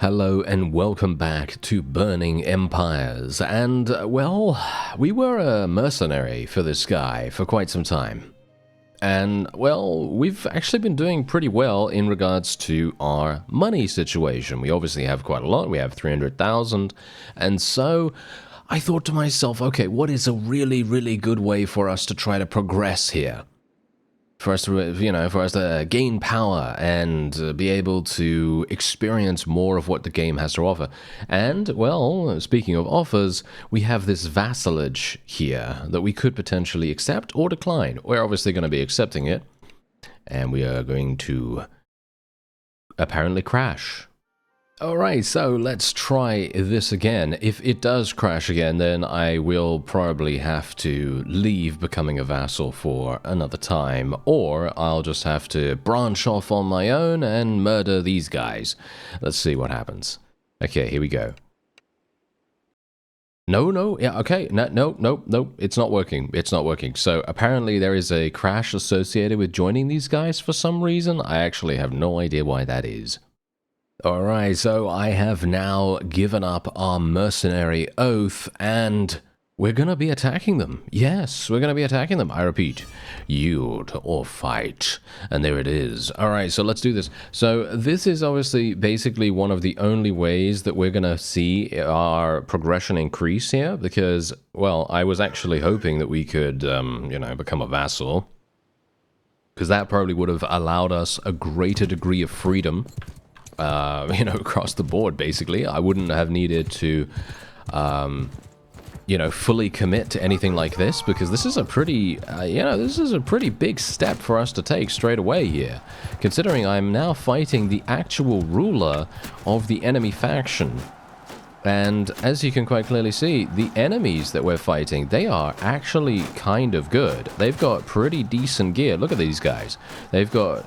Hello and welcome back to Burning Empires, and, well, we were a mercenary for this guy for quite some time. And, well, we've actually been doing pretty well in regards to our money situation. We obviously have quite a lot, we have 300,000, and so I thought to myself, okay, what is a really good way for us to try to progress here? For us to, gain power and be able to experience more of what the game has to offer. And, well, speaking of offers, we have this vassalage here that we could potentially accept or decline. We're obviously going to be accepting it, and we are going to apparently crash. Alright, so let's try this again. If it does crash again, then I will probably have to leave becoming a vassal for another time, or I'll just have to branch off on my own and murder these guys. Let's see what happens. Okay, here we go. No, yeah, okay, no, it's not working, So apparently there is a crash associated with joining these guys for some reason. I actually have no idea why that is. Alright, so I have now given up our mercenary oath, and we're gonna be attacking them. Yes, we're gonna be attacking them. I repeat, yield or fight. And there it is. Alright, so let's do this. So this is obviously basically one of the only ways that we're gonna see our progression increase here, because, well, I was actually hoping that we could, become a vassal, because that probably would have allowed us a greater degree of freedom. Across the board, basically. I wouldn't have needed to, fully commit to anything like this, because this is a pretty, this is a pretty big step for us to take straight away here, considering I'm now fighting the actual ruler of the enemy faction. And as you can quite clearly see, the enemies that we're fighting, they are actually kind of good. They've got pretty decent gear. Look at these guys. They've got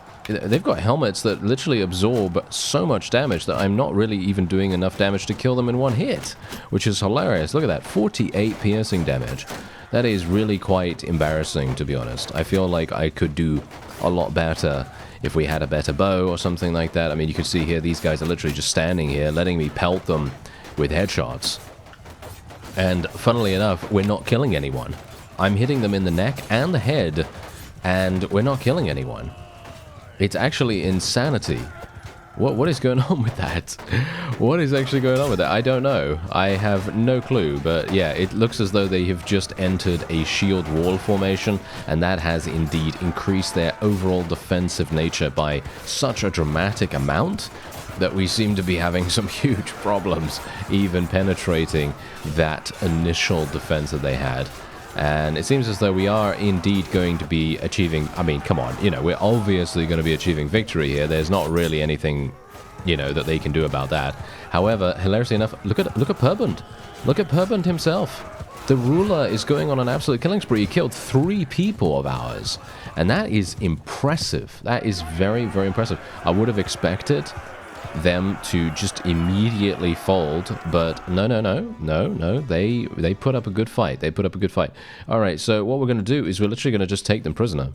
helmets that literally absorb so much damage that I'm not really even doing enough damage to kill them in one hit, which is hilarious. Look at that, 48 piercing damage. That is really quite embarrassing, to be honest. I feel like I could do a lot better if we had a better bow or something like that. I mean, you can see here, these guys are literally just standing here, letting me pelt them with headshots. And funnily enough, we're not killing anyone. I'm hitting them in the neck and the head, and we're not killing anyone. It's actually insanity. What is going on with that? What is actually going on with that? I don't know. I have no clue, but yeah, it looks as though they have just entered a shield wall formation, and that has indeed increased their overall defensive nature by such a dramatic amount that we seem to be having some huge problems even penetrating that initial defense that they had. And it seems as though we are indeed going to be achieving, I mean, come on, we're obviously going to be achieving victory here. There's not really anything, that they can do about that. However, hilariously enough, look at Purbund. Look at Purbund himself. The ruler is going on an absolute killing spree. He killed 3 people of ours. And that is impressive. That is very impressive. I would have expected them to just immediately fold, but no, they put up a good fight. Alright, so what we're going to do is we're literally going to just take them prisoner.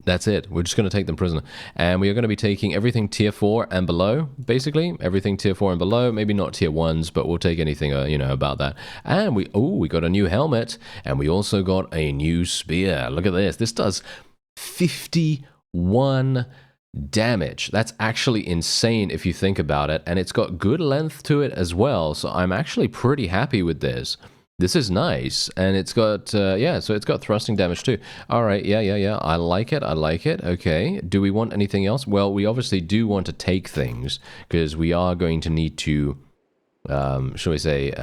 That's it. We're just going to take them prisoner. And we are going to be taking everything tier 4 and below, basically. Everything tier 4 and below. Maybe not tier 1s, but we'll take anything, about that. And we got a new helmet, and we also got a new spear. Look at this. This does 51 damage. That's actually insane if you think about it, and it's got good length to it as well, so I'm actually pretty happy with this. This is nice, and it's got, so it's got thrusting damage too. Alright, yeah, I like it, okay. Do we want anything else? Well, we obviously do want to take things, because we are going to need to, shall we say,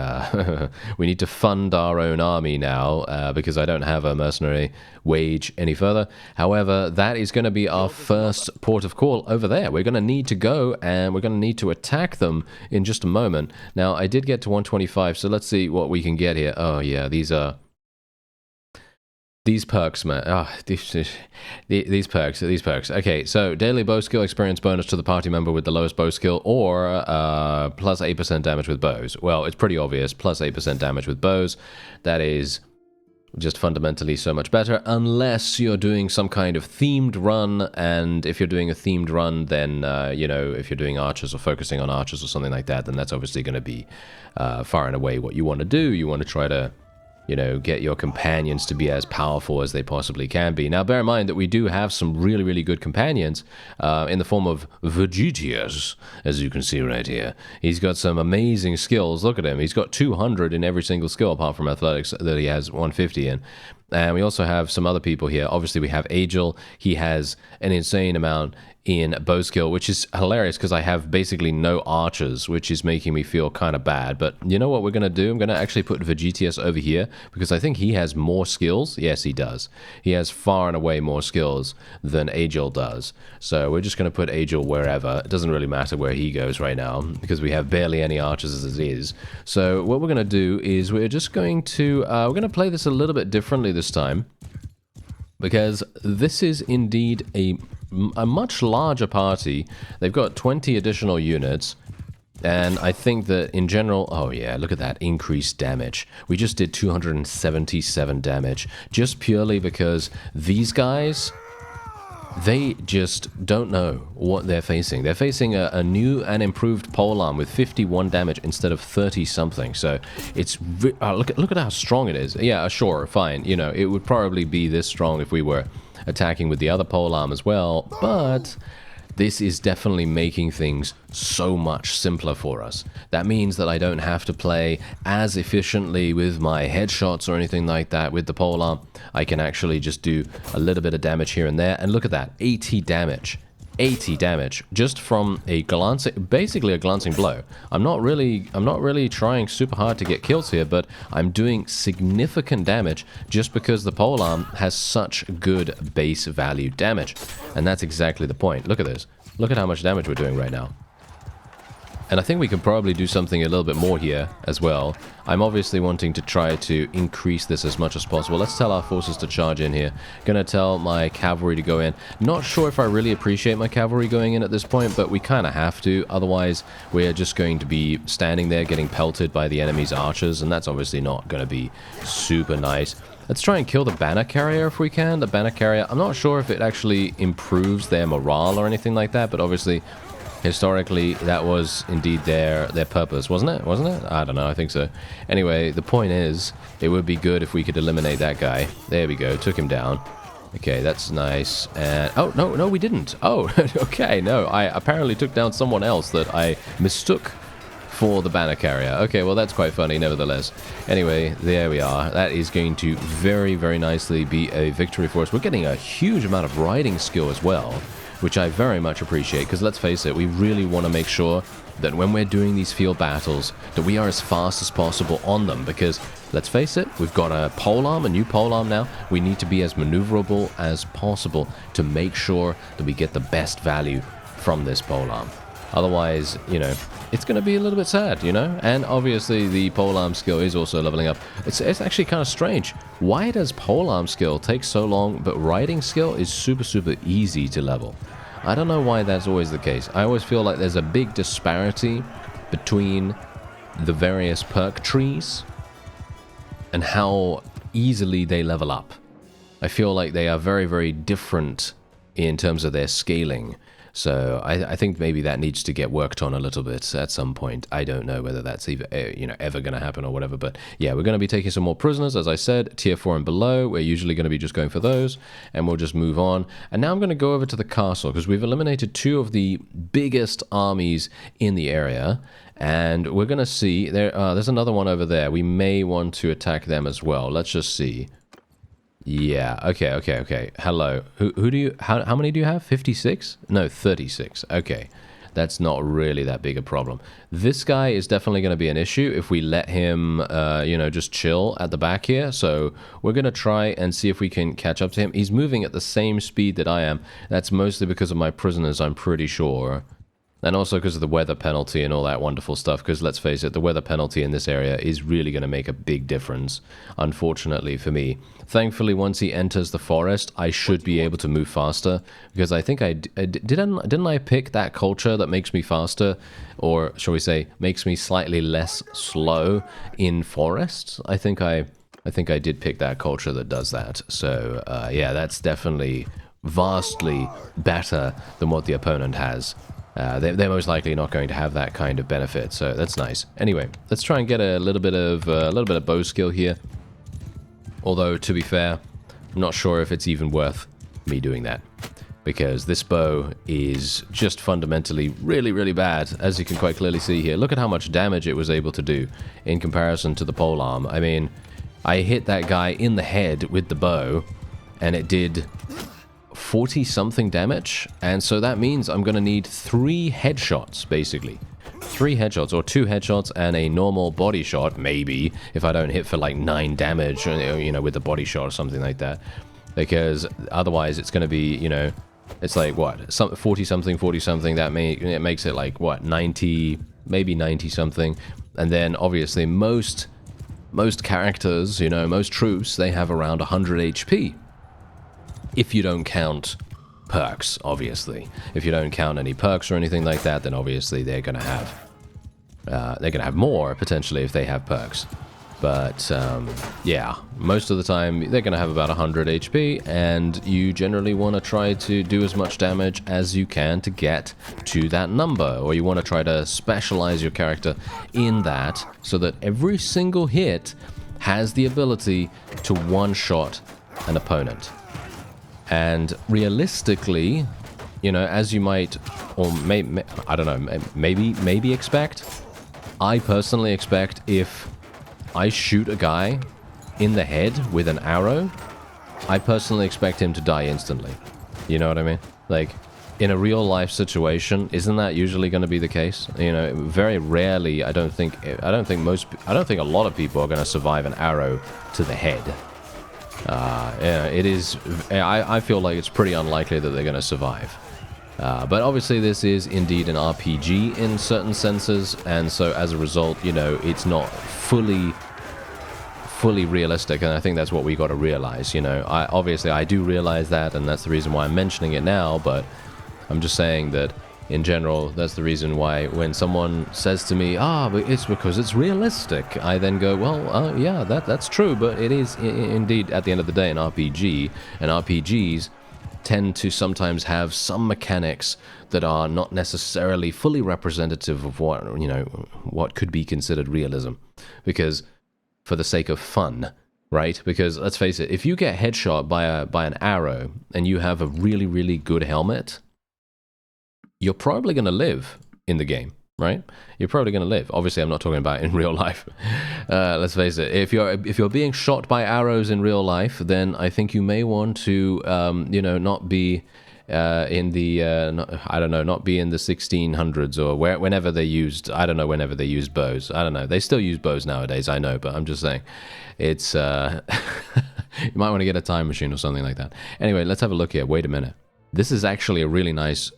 we need to fund our own army now, because I don't have a mercenary wage any further. However, that is going to be our first port of call over there. We're going to need to go, and we're going to need to attack them in just a moment. Now, I did get to 125, so let's see what we can get here. Oh, yeah, these perks, man. These perks. Okay, so daily bow skill experience bonus to the party member with the lowest bow skill, or plus 8% damage with bows. Well, it's pretty obvious. Plus 8% damage with bows. That is just fundamentally so much better, unless you're doing some kind of themed run. And if you're doing a themed run, then, you know, if you're doing archers or focusing on archers or something like that, then that's obviously going to be far and away what you want to do. You want to try to, you know, get your companions to be as powerful as they possibly can be. Now, bear in mind that we do have some really, really good companions in the form of Vegetius, as you can see right here. He's got some amazing skills. Look at him. He's got 200 in every single skill, apart from athletics that he has 150 in. And we also have some other people here. Obviously, we have Agil. He has an insane amount in bow skill, which is hilarious because I have basically no archers, which is making me feel kind of bad. But you know what we're going to do? I'm going to actually put Vegetius over here because I think he has more skills. Yes, he does. He has far and away more skills than Agil does. So we're just going to put Agil wherever. It doesn't really matter where he goes right now because we have barely any archers as it is. So what we're going to do is we're just going to we're going to play this a little bit differently this time, because this is indeed a much larger party. They've got 20 additional units, and I think that in general, oh yeah, look at that increased damage. We just did 277 damage, just purely because these guys, they just don't know what they're facing. They're facing a new and improved polearm with 51 damage instead of 30-something. So it's... look at how strong it is. Yeah, sure, fine. You know, it would probably be this strong if we were attacking with the other polearm as well, but this is definitely making things so much simpler for us. That means that I don't have to play as efficiently with my headshots or anything like that with the polearm. I can actually just do a little bit of damage here and there, and look at that, 80 damage. 80 damage just from a glancing, basically a glancing blow. I'm not really trying super hard to get kills here, but I'm doing significant damage just because the polearm has such good base value damage. And that's exactly the point. Look at this. Look at how much damage we're doing right now. And I think we can probably do something a little bit more here as well. I'm obviously wanting to try to increase this as much as possible. Let's tell our forces to charge in here. Gonna tell my cavalry to go in. Not sure if I really appreciate my cavalry going in at this point, but we kind of have to. Otherwise, we're just going to be standing there getting pelted by the enemy's archers, and that's obviously not going to be super nice. Let's try and kill the banner carrier if we can. The banner carrier, I'm not sure if it actually improves their morale or anything like that, but obviously... historically, that was indeed their purpose, wasn't it? Wasn't it? I don't know, I think so. Anyway, the point is, it would be good if we could eliminate that guy. There we go, took him down. Okay, that's nice. And oh, no, we didn't. Oh, okay, no, I apparently took down someone else that I mistook for the banner carrier. Okay, well, that's quite funny, nevertheless. Anyway, there we are. That is going to very, very nicely be a victory for us. We're getting a huge amount of riding skill as well, which I very much appreciate, because let's face it, we really want to make sure that when we're doing these field battles, that we are as fast as possible on them, because, let's face it, we've got a polearm, a new polearm now. We need to be as maneuverable as possible to make sure that we get the best value from this polearm. Otherwise, you know, it's going to be a little bit sad, you know? And obviously the polearm skill is also leveling up. It's actually kind of strange. Why does polearm skill take so long, but riding skill is super, super easy to level? I don't know why that's always the case. I always feel like there's a big disparity between the various perk trees and how easily they level up. I feel like they are very, very different in terms of their scaling. So I think maybe that needs to get worked on a little bit at some point. I don't know whether that's even, ever going to happen or whatever. But yeah, we're going to be taking some more prisoners, as I said, tier 4 and below. We're usually going to be just going for those, and we'll just move on. And now I'm going to go over to the castle, because we've eliminated 2 of the biggest armies in the area. And we're going to see, there's another one over there. We may want to attack them as well. Let's just see. Yeah, okay. Hello. Who do you... How many do you have? 56? No, 36. Okay. That's not really that big a problem. This guy is definitely going to be an issue if we let him, just chill at the back here. So we're going to try and see if we can catch up to him. He's moving at the same speed that I am. That's mostly because of my prisoners, I'm pretty sure. And also because of the weather penalty and all that wonderful stuff, because let's face it, the weather penalty in this area is really going to make a big difference, unfortunately for me. Thankfully, once he enters the forest, I should be able to move faster, because I think didn't I pick that culture that makes me faster, or shall we say, makes me slightly less slow in forests? I think I I think I did pick that culture that does that. So, yeah, that's definitely vastly better than what the opponent has. They're most likely not going to have that kind of benefit, so that's nice. Anyway, let's try and get a little bit of bow skill here. Although, to be fair, I'm not sure if it's even worth me doing that, because this bow is just fundamentally really, really bad, as you can quite clearly see here. Look at how much damage it was able to do in comparison to the polearm. I mean, I hit that guy in the head with the bow, and it did 40-something damage, and so that means I'm going to need 3 headshots, basically. 3 headshots, or 2 headshots and a normal body shot, maybe, if I don't hit for like 9 damage, you know, with the body shot or something like that. Because otherwise it's going to be, you know, it's like, what, 40-something, 40-something, it makes it like, what, 90, maybe 90-something. And then, obviously, most characters, you know, most troops, they have around 100 HP. If you don't count perks, obviously. If you don't count any perks or anything like that, then obviously they're gonna have more, potentially, if they have perks. But, yeah, most of the time, they're gonna have about 100 HP, and you generally want to try to do as much damage as you can to get to that number, or you want to try to specialize your character in that, so that every single hit has the ability to one-shot an opponent. And realistically, you know, as you might, or I don't know, maybe expect, I personally expect if I shoot a guy in the head with an arrow, I personally expect him to die instantly. You know what I mean? Like, in a real life situation, isn't that usually going to be the case? You know, very rarely, I don't think a lot of people are going to survive an arrow to the head. Yeah, it is, I feel like it's pretty unlikely that they're going to survive. But obviously this is indeed an RPG in certain senses, and so as a result, you know, it's not fully realistic, and I think that's what we got to realize, you know. Obviously I do realize that, and that's the reason why I'm mentioning it now, but I'm just saying that in general, that's the reason why when someone says to me, but it's because it's realistic, I then go, well, yeah, that's true, but it is indeed, at the end of the day, an RPG, and RPGs tend to sometimes have some mechanics that are not necessarily fully representative of what, you know, what could be considered realism, because for the sake of fun, right? Because let's face it, if you get headshot by an arrow and you have a really, really good helmet, you're probably going to live in the game, right? You're probably going to live. Obviously, I'm not talking about in real life. Let's face it. If you're being shot by arrows in real life, then I think you may want to, you know, not be in the, I don't know, not be in the 1600s or whenever they used, I don't know, whenever they used bows. I don't know. They still use bows nowadays, I know, but I'm just saying. It's, you might want to get a time machine or something like that. Anyway, let's have a look here. Wait a minute. This is actually a really nice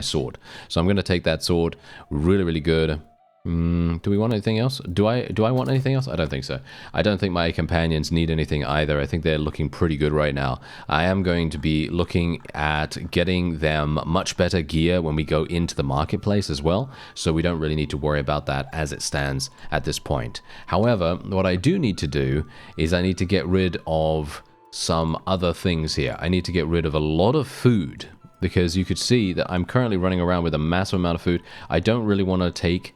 sword. So I'm going to take that sword. Really, really good. Do we want anything else? Do I want anything else? I don't think so. I don't think my companions need anything either. I think they're looking pretty good right now. I am going to be looking at getting them much better gear when we go into the marketplace as well. So we don't really need to worry about that as it stands at this point. However, what I do need to do is I need to get rid of some other things here. I need to get rid of a lot of food, because you could see that I'm currently running around with a massive amount of food. I don't really want to take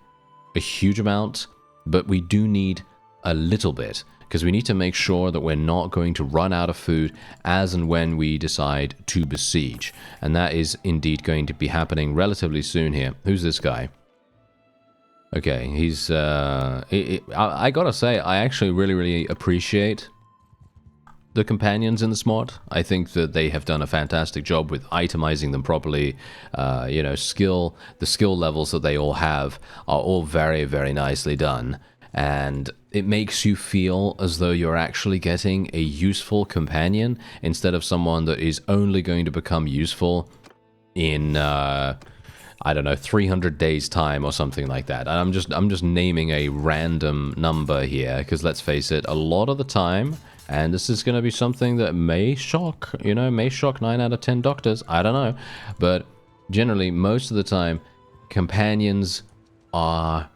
a huge amount, but we do need a little bit, because we need to make sure that we're not going to run out of food as and when we decide to besiege. And that is indeed going to be happening relatively soon here. Who's this guy? Okay, he's I gotta say, I actually really, really appreciate the companions in this mod. I think that they have done a fantastic job with itemizing them properly. You know, the skill levels that they all have are all very, very nicely done. And it makes you feel as though you're actually getting a useful companion instead of someone that is only going to become useful in, I don't know, 300 days time or something like that. And I'm just naming a random number here, because let's face it, a lot of the time, and this is going to be something that may shock, you know, may shock 9 out of 10 doctors, I don't know, but generally, most of the time, companions are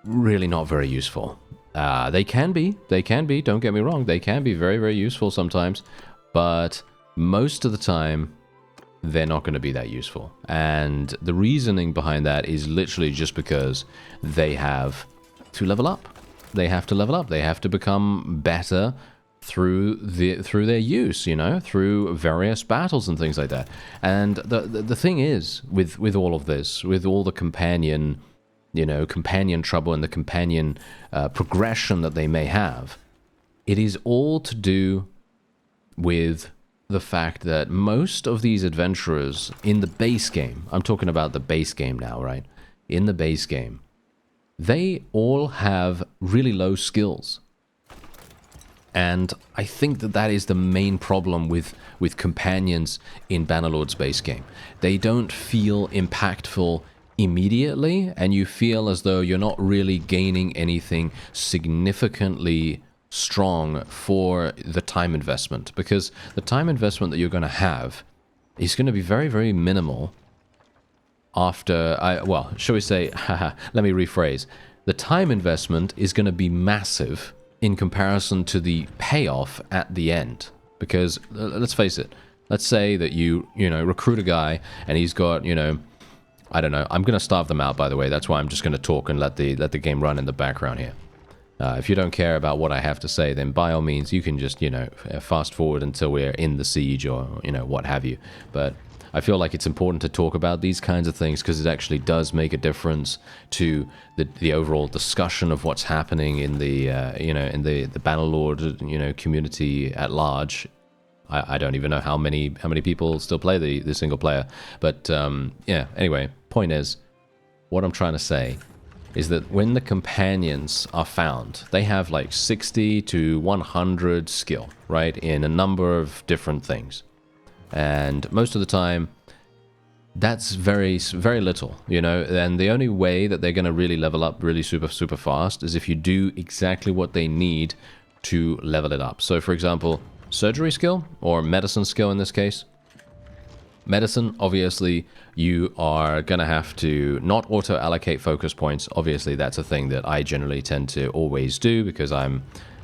really not very useful. They can be, don't get me wrong, they can be very, very useful sometimes, but most of the time, they're not going to be that useful. And the reasoning behind that is literally just because they have to level up. They have to level up. They have to become better through their use, you know, through various battles and things like that. And the thing is, with all of this, with all the companion, you know, companion trouble and the companion progression that they may have, it is all to do with the fact that most of these adventurers in the base game, I'm talking about the base game now, right? In the base game, they all have really low skills. And I think that that is the main problem with companions in Bannerlord's base game. They don't feel impactful immediately, and you feel as though you're not really gaining anything significantly strong for the time investment, because the time investment that you're going to have is going to be very, very minimal after, well, shall we say, let me rephrase. The time investment is going to be massive in comparison to the payoff at the end. Because, let's face it, let's say that you know, recruit a guy and he's got, you know, I don't know, I'm going to starve them out, by the way. That's why I'm just going to talk and let the game run in the background here. If you don't care about what I have to say, then by all means, you can just, you know, fast forward until we're in the siege or, you know, what have you. But I feel like it's important to talk about these kinds of things because it actually does make a difference to the overall discussion of what's happening in the, you know, in the Bannerlord, you know, community at large. I don't even know how many people still play the single player. But, yeah, anyway, point is, what I'm trying to say is that when the companions are found, they have like 60 to 100 skill, right, in a number of different things. And most of the time, that's very, very little, you know, and the only way that they're going to really level up really super, super fast is if you do exactly what they need to level it up. So, for example, surgery skill, or medicine skill in this case. Medicine, obviously, you are going to have to not auto-allocate focus points. Obviously, that's a thing that I generally tend to always do because I'm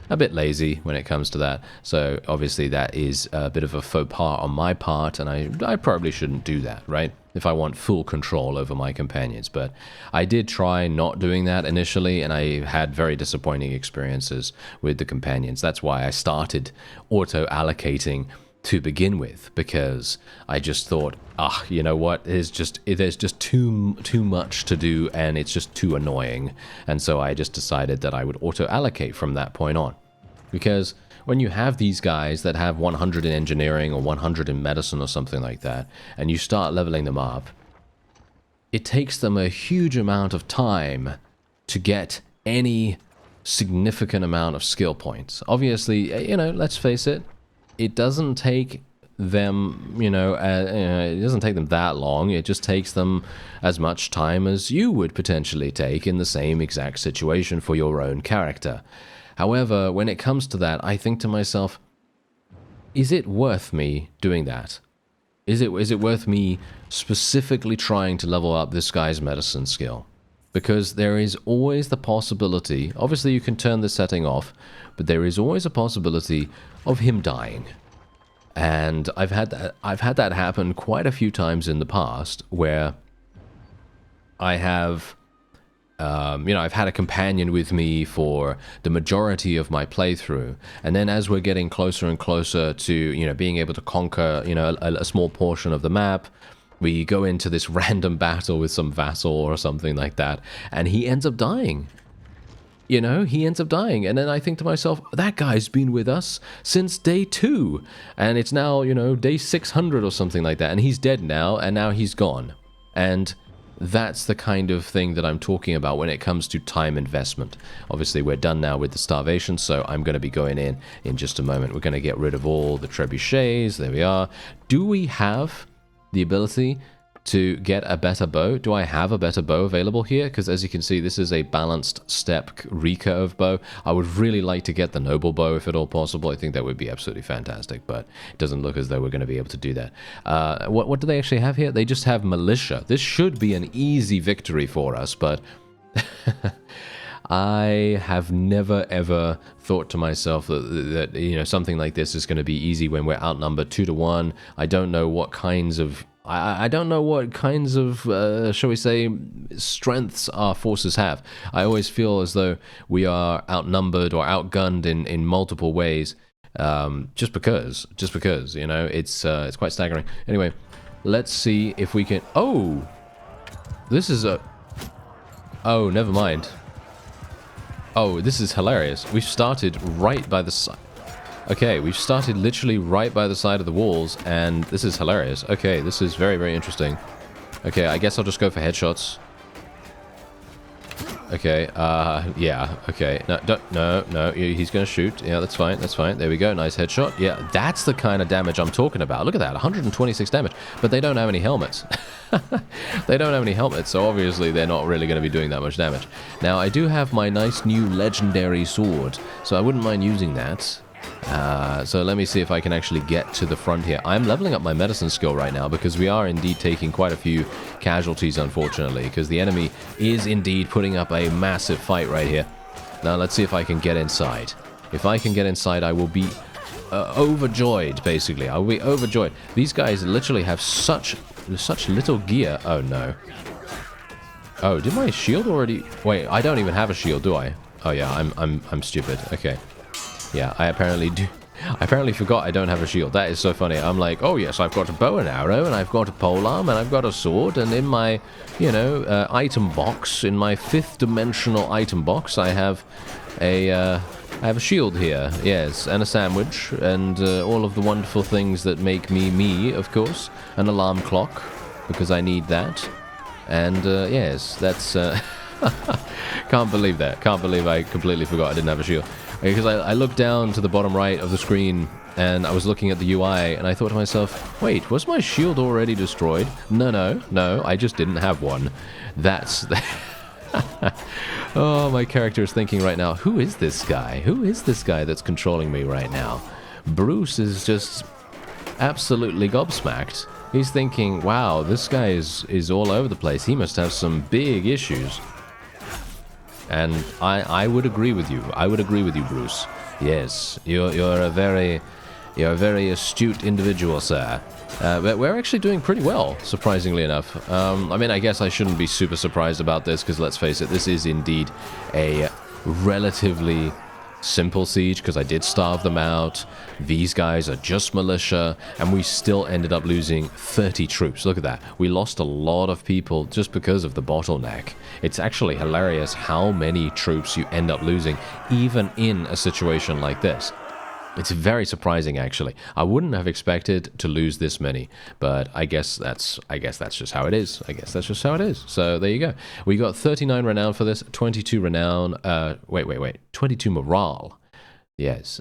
a bit lazy when it comes to that. So, obviously, that is a bit of a faux pas on my part, and I probably shouldn't do that, right? If I want full control over my companions. But I did try not doing that initially, and I had very disappointing experiences with the companions. That's why I started auto-allocating to begin with, because I just thought, you know what, there's just too much to do and it's just too annoying. And so I just decided that I would auto-allocate from that point on. Because when you have these guys that have 100 in engineering or 100 in medicine or something like that, and you start leveling them up, it takes them a huge amount of time to get any significant amount of skill points. Obviously, you know, let's face it, it doesn't take them, you know, it doesn't take them that long. It just takes them as much time as you would potentially take in the same exact situation for your own character. However, when it comes to that, I think to myself, is it worth me doing that? Is it worth me specifically trying to level up this guy's medicine skill? Because there is always the possibility, obviously you can turn the setting off, but there is always a possibility of him dying. And I've had that happen quite a few times in the past, where I have, you know, I've had a companion with me for the majority of my playthrough, and then as we're getting closer and closer to, you know, being able to conquer, you know, a small portion of the map, we go into this random battle with some vassal or something like that, and he ends up dying. You know, he ends up dying. And then I think to myself, that guy's been with us since day 2. And it's now, you know, day 600 or something like that. And he's dead now, and now he's gone. And that's the kind of thing that I'm talking about when it comes to time investment. Obviously, we're done now with the starvation, so I'm going to be going in just a moment. We're going to get rid of all the trebuchets. There we are. Do we have the ability to get a better bow? Do I have a better bow available here? Because as you can see, this is a balanced step recurve bow. I would really like to get the noble bow if at all possible. I think that would be absolutely fantastic, but it doesn't look as though we're going to be able to do that. What do they actually have here? They just have militia. This should be an easy victory for us, but I have never ever thought to myself that you know, something like this is going to be easy when we're outnumbered 2-1. I don't know what kinds of I don't know what kinds of, shall we say, strengths our forces have. I always feel as though we are outnumbered or outgunned in multiple ways, just because, you know, it's quite staggering. Anyway, let's see if we can... Oh! This is a... Oh, never mind. Oh, this is hilarious. We've started right by the side. Okay, we've started literally right by the side of the walls, and this is hilarious. Okay, this is very, very interesting. Okay, I guess I'll just go for headshots. Okay, yeah, okay. No, he's gonna shoot. Yeah, that's fine, that's fine. There we go, nice headshot. Yeah, that's the kind of damage I'm talking about. Look at that, 126 damage. But they don't have any helmets. They don't have any helmets, so obviously they're not really going to be doing that much damage. Now, I do have my nice new legendary sword, so I wouldn't mind using that. So let me see if I can actually get to the front here. I'm leveling up my medicine skill right now because we are indeed taking quite a few casualties, unfortunately, because the enemy is indeed putting up a massive fight right here. Now let's see if I can get inside. If I can get inside, I will be overjoyed, basically. I will be overjoyed. These guys literally have such little gear. Oh no. Oh, did my shield already... Wait, I don't even have a shield, do I? Oh yeah, I'm stupid. Okay. Yeah, I apparently forgot I don't have a shield. That is so funny. I'm like, oh yes, I've got a bow and arrow, and I've got a polearm, and I've got a sword, and in my, you know, item box, in my 5th dimensional item box, I have a shield here, yes, and a sandwich, and all of the wonderful things that make me me, of course. An alarm clock, because I need that. And, yes, that's... Can't believe that. Can't believe I completely forgot I didn't have a shield. Because I looked down to the bottom right of the screen, and I was looking at the UI, and I thought to myself, wait, was my shield already destroyed? No, I just didn't have one. That's... Oh, my character is thinking right now, who is this guy? Who is this guy that's controlling me right now? Bruce is just absolutely gobsmacked. He's thinking, wow, this guy is all over the place. He must have some big issues. And I would agree with you. I would agree with you, Bruce. Yes, you're a very astute individual, sir. But we're actually doing pretty well, surprisingly enough. I mean, I guess I shouldn't be super surprised about this, because let's face it, this is indeed a relatively simple siege, because I did starve them out. These guys are just militia, and we still ended up losing 30 troops. Look at that. We lost a lot of people just because of the bottleneck. It's actually hilarious how many troops you end up losing, even in a situation like this. It's very surprising, actually. I wouldn't have expected to lose this many, but I guess that's just how it is. I guess that's just how it is. So there you go. We got 39 renown for this, 22 renown. Wait. 22 morale. Yes,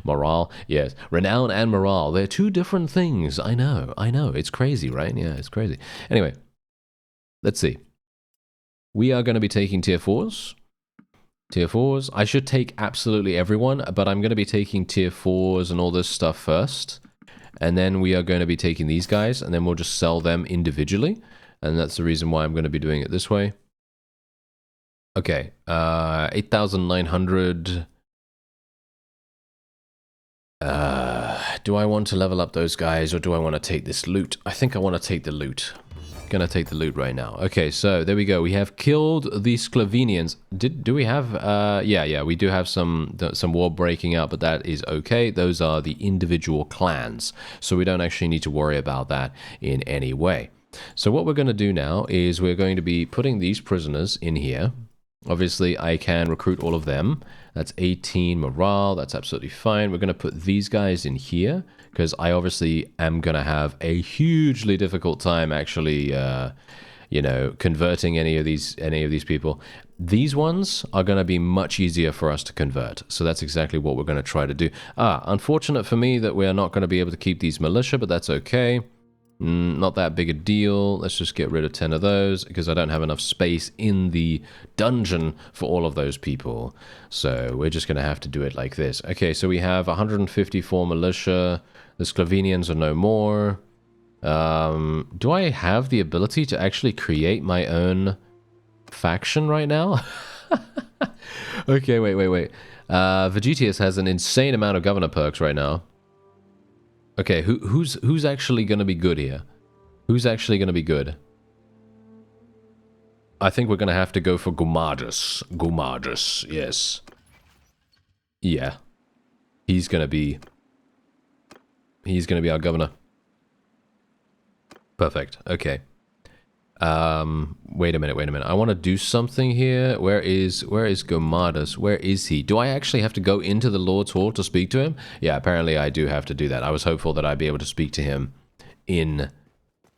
morale. Yes, renown and morale. They're two different things. I know. It's crazy, right? Yeah, it's crazy. Anyway, let's see. We are going to be taking tier 4s. Tier 4s. I should take absolutely everyone, but I'm going to be taking tier 4s and all this stuff first. And then we are going to be taking these guys, and then we'll just sell them individually. And that's the reason why I'm going to be doing it this way. Okay, 8,900. Do I want to level up those guys, or do I want to take this loot? I think I want to take the loot. Gonna take the loot right now. Okay, so there we go. We have killed the Sclavenians. Do we have... yeah, we do have some war breaking out, but that is okay. Those are the individual clans, so we don't actually need to worry about that in any way. So what we're going to do now is we're going to be putting these prisoners in here. Obviously, I can recruit all of them. That's 18 morale. That's absolutely fine. We're going to put these guys in here, because I obviously am going to have a hugely difficult time actually, you know, converting any of these people. These ones are going to be much easier for us to convert. So that's exactly what we're going to try to do. Unfortunate for me that we are not going to be able to keep these militia, but that's okay. Not that big a deal. Let's just get rid of 10 of those, because I don't have enough space in the dungeon for all of those people. So we're just going to have to do it like this. Okay, so we have 154 militia. The Sclavenians are no more. Do I have the ability to actually create my own faction right now? Okay, wait. Vegetius has an insane amount of governor perks right now. Okay, who's actually going to be good here? Who's actually going to be good? I think we're going to have to go for Gumadus. Gumadus, yes. Yeah. He's going to be our governor. Perfect. Okay. Wait a minute. I want to do something here. Where is Gumadus? Where is he? Do I actually have to go into the Lord's Hall to speak to him? Yeah, apparently I do have to do that. I was hopeful that I'd be able to speak to him in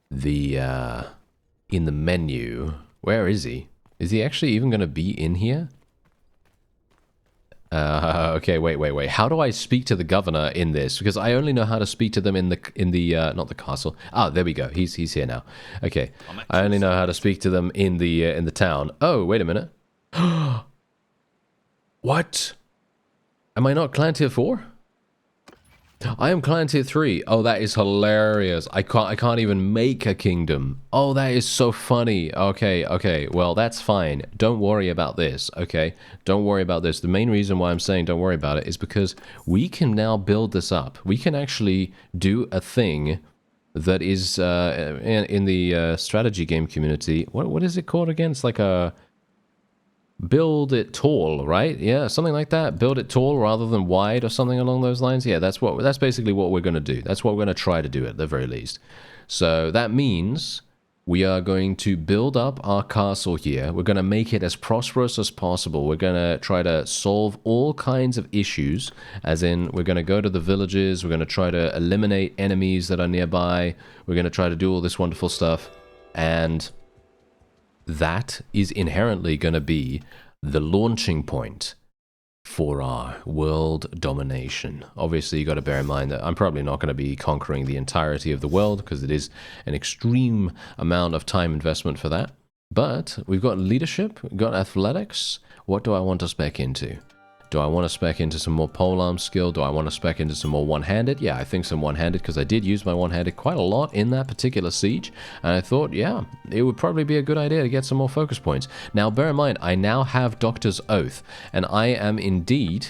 the menu. Where is he? Is he actually even going to be in here? Okay, wait. How do I speak to the governor in this? Because I only know how to speak to them in the not the castle. Ah, there we go. He's here now. Okay, I only know how to speak to them in the town. Oh, wait a minute. What? Am I not clan tier 4? I am clan tier 3. Oh, that is hilarious. I can't even make a kingdom. Oh, that is so funny. Okay. Well, that's fine. Don't worry about this, okay? Don't worry about this. The main reason why I'm saying don't worry about it is because we can now build this up. We can actually do a thing that is in the strategy game community. What is it called again? It's like a build it tall, right? Yeah, something like that. Build it tall rather than wide or something along those lines. Yeah, that's basically what we're going to do. That's what we're going to try to do at the very least. So that means we are going to build up our castle here. We're going to make it as prosperous as possible. We're going to try to solve all kinds of issues, as in we're going to go to the villages. We're going to try to eliminate enemies that are nearby. We're going to try to do all this wonderful stuff. And that is inherently going to be the launching point for our world domination. Obviously, you got to bear in mind that I'm probably not going to be conquering the entirety of the world because it is an extreme amount of time investment for that. But we've got leadership, we've got athletics. What do I want to spec into? Do I want to spec into some more polearm skill? Do I want to spec into some more one-handed? Yeah, I think some one-handed, because I did use my one-handed quite a lot in that particular siege. And I thought, yeah, it would probably be a good idea to get some more focus points. Now, bear in mind, I now have Doctor's Oath, and I am indeed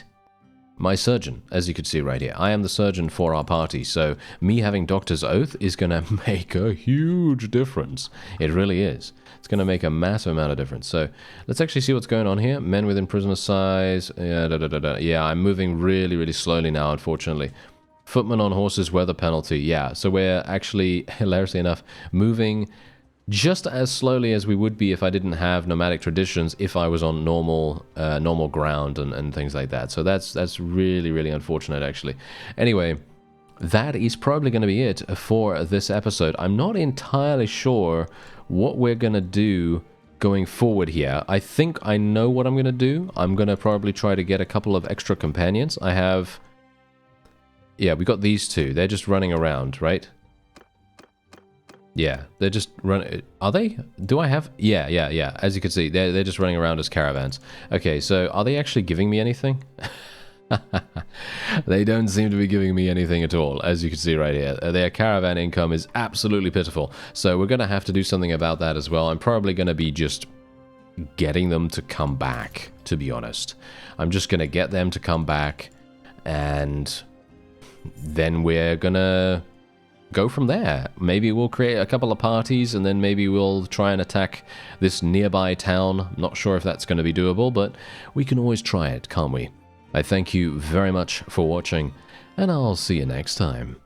my surgeon, as you can see right here. I am the surgeon for our party, so me having Doctor's Oath is going to make a huge difference. It really is. It's going to make a massive amount of difference. So let's actually see what's going on here. Men within prisoner size. Yeah, I'm moving really slowly now, unfortunately. Footmen on horses, weather penalty. Yeah, so we're actually, hilariously enough, moving just as slowly as we would be if I didn't have nomadic traditions, if I was on normal ground and things like that. So that's really unfortunate, actually. Anyway, that is probably going to be it for this episode. I'm not entirely sure what we're going to do going forward here. I think I know what I'm going to do. I'm going to probably try to get a couple of extra companions. I have... Yeah, we got these two. They're just running around, right? Yeah, they're just running... Are they? Do I have... Yeah. As you can see, they're just running around as caravans. Okay, so are they actually giving me anything? They don't seem to be giving me anything at all, as you can see right here. Their caravan income is absolutely pitiful. So we're going to have to do something about that as well. I'm probably going to be just getting them to come back, to be honest. I'm just going to get them to come back, and then we're going to go from there. Maybe we'll create a couple of parties, and then maybe we'll try and attack this nearby town. Not sure if that's going to be doable, but we can always try it, can't we? I thank you very much for watching, and I'll see you next time.